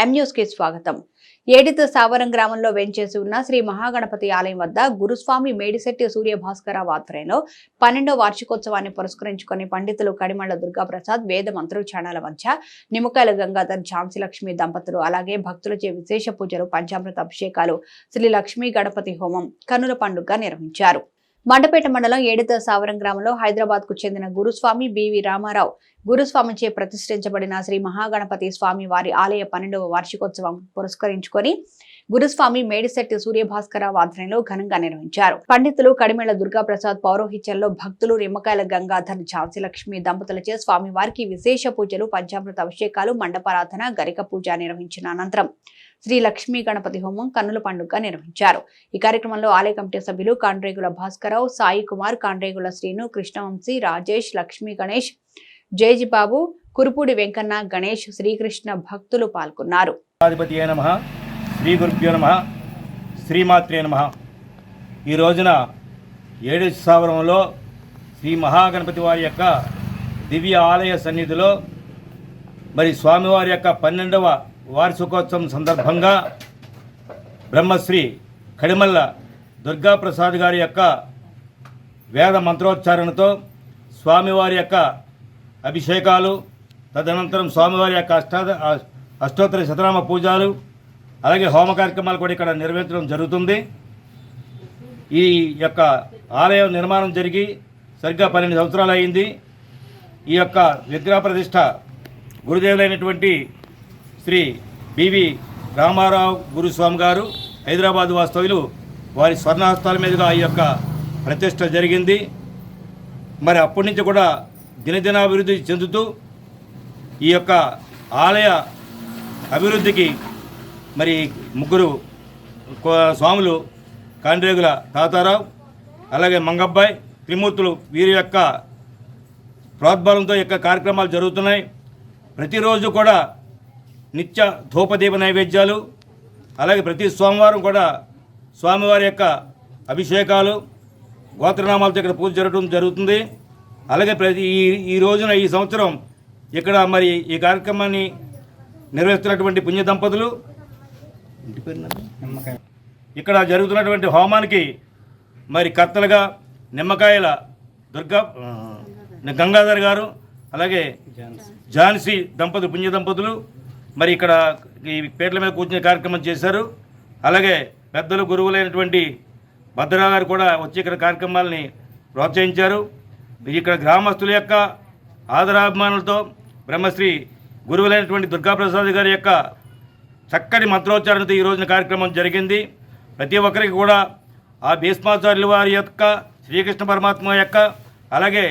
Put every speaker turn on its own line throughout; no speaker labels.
M news కి స్వాగతం. ఏడిత సావరం గ్రామంలో వెంచేసి ఉన్న శ్రీ మహాగణపతి ఆలయం వద్ద గురుస్వామి మేడిశెట్టి సూర్యభాస్కరరావు ఆధ్వర్యంలో 12వ వార్షికోత్సవాన్ని పురస్కరించుకుని పండితులు కడిమళ్ల దుర్గాప్రసాద్ వేద మంత్రోచ్చారణల మధ్య నిమ్మకాయల గంగాధర్ ఝాన్సీ లక్ష్మి దంపతులు అలాగే భక్తులచే విశేష పూజలు పంచామృత అభిషేకాలు శ్రీ లక్ష్మీ గణపతి హోమం కన్నుల పండుగ నిర్వహించారు. మండపేట మండలం ఏడిత సావరం గ్రామంలో హైదరాబాద్ కు చెందిన గురుస్వామి బివి రామారావు గురుస్వామిచే ప్రతిష్ఠించబడిన శ్రీ మహాగణపతి స్వామి వారి ఆలయ 12వ వార్షికోత్సవం పురస్కరించుకొని గురుస్వామి మేడిశెట్టి సూర్యభాస్కరరావు ఆధ్వర్యంలో ఘనంగా నిర్వహించారు. పండితులు కడిమేళ్ల దుర్గాప్రసాద్ పౌరోహిత్యంలో భక్తులు నిమ్మకాయల గంగాధర్ ఝాన్సీ లక్ష్మి దంపతులచే స్వామి వారికి విశేష పూజలు పంచామృత అభిషేకాలు మండపారాధన గరిక పూజ నిర్వహించిన అనంతరం శ్రీ లక్ష్మీ గణపతి హోమం కన్నుల పండుగ నిర్వహించారు. ఈ కార్యక్రమంలో ఆలయ కమిటీ సభ్యులు కాండ్రేగుల భాస్కరరావు, సాయి కుమార్, కాండ్రేగుల శ్రీను, కృష్ణవంశీ, రాజేష్, లక్ష్మీ గణేష్, జయజిబాబు, కురుపూడి వెంకన్న, గణేష్, శ్రీకృష్ణ భక్తులు పాల్గొన్నారు.
శ్రీ గురుభ్యో నమః, శ్రీమాత్రే నమః. ఈ రోజున ఏడిత సావరంలో శ్రీ మహాగణపతి వారి యొక్క దివ్య ఆలయ సన్నిధిలో మరి స్వామివారి యొక్క 12వ వార్షికోత్సవం సందర్భంగా బ్రహ్మశ్రీ కడిమల్ల దుర్గాప్రసాద్ గారి యొక్క వేద మంత్రోచ్చారణతో స్వామివారి యొక్క అభిషేకాలు, తదనంతరం స్వామివారి యొక్క అష్టోత్తర శతనామ పూజలు అలాగే హోమ కార్యక్రమాలు కూడా ఇక్కడ నిర్వహించడం జరుగుతుంది. ఈ యొక్క ఆలయం నిర్మాణం జరిగి సరిగ్గా 12 సంవత్సరాలు అయింది. ఈ యొక్క విగ్రహ ప్రతిష్ట గురుదేవులైనటువంటి శ్రీ బివి రామారావు గురుస్వామి గారు హైదరాబాద్ వాస్తవ్యులు వారి స్వర్ణహస్తాల మీదుగా ఈ యొక్క ప్రతిష్ట జరిగింది. మరి అప్పటి నుంచి కూడా దినదినాభివృద్ధి చెందుతూ ఈ యొక్క ఆలయ అభివృద్ధికి మరి ముగ్గురు స్వాములు కాండ్రేగుల తాతారావు అలాగే మంగబ్బాయి త్రిమూర్తులు వీరి యొక్క ప్రోద్బలంతో యొక్క కార్యక్రమాలు జరుగుతున్నాయి. ప్రతిరోజు కూడా నిత్య ధూపదీప నైవేద్యాలు అలాగే ప్రతి సోమవారం కూడా స్వామివారి యొక్క అభిషేకాలు గోత్రనామాలతో ఇక్కడ పూజ జరుగుతుంది. అలాగే ఈ రోజున ఈ సంవత్సరం ఇక్కడ మరి ఈ కార్యక్రమాన్ని నిర్వహిస్తున్నటువంటి పుణ్య దంపతులు ఇక్కడ జరుగుతున్నటువంటి హోమానికి మరి కర్తలుగా నిమ్మకాయల గంగాధర్ గారు అలాగే ఝాన్సీ దంపతులు పుణ్య దంపతులు మరి ఇక్కడ ఈ పేర్ల మీద కూర్చునే కార్యక్రమం చేశారు. అలాగే పెద్దలు గురువులైనటువంటి భద్రరావు గారు కూడా వచ్చి ఇక్కడ కార్యక్రమాలని ప్రోత్సహించారు. ఇక్కడ గ్రామస్తుల యొక్క ఆదరాభిమానులతో బ్రహ్మశ్రీ గురువులైనటువంటి దుర్గాప్రసాద్ గారి యొక్క చక్కటి మంత్రోచ్చారణతో ఈ రోజున కార్యక్రమం జరిగింది. ప్రతి ఒక్కరికి కూడా ఆ భీష్మాచార్యుల వారి యొక్క శ్రీకృష్ణ పరమాత్మ యొక్క అలాగే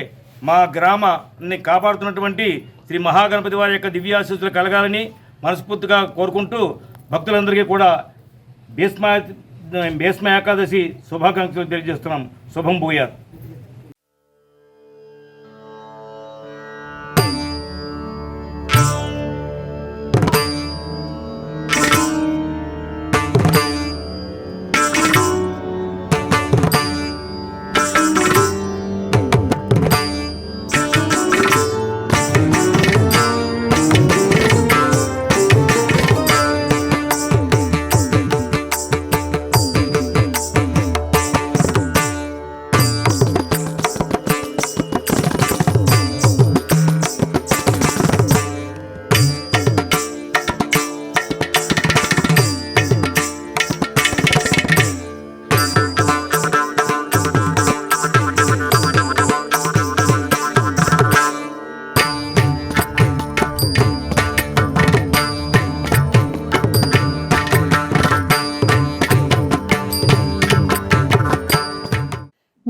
మా గ్రామాన్ని కాపాడుతున్నటువంటి శ్రీ మహాగణపతి వారి యొక్క దివ్యాశీస్సులు కలగాలని మనస్ఫూర్తిగా కోరుకుంటూ భక్తులందరికీ కూడా భీష్మ ఏకాదశి శుభాకాంక్షలు తెలియజేస్తున్నాం. శుభం భూయాత్.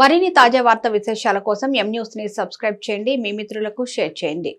మరిన్ని తాజా వార్తా విశేషాల కోసం ఎం న్యూస్ ని సబ్స్క్రైబ్ చేయండి, మీ మిత్రులకు షేర్ చేయండి.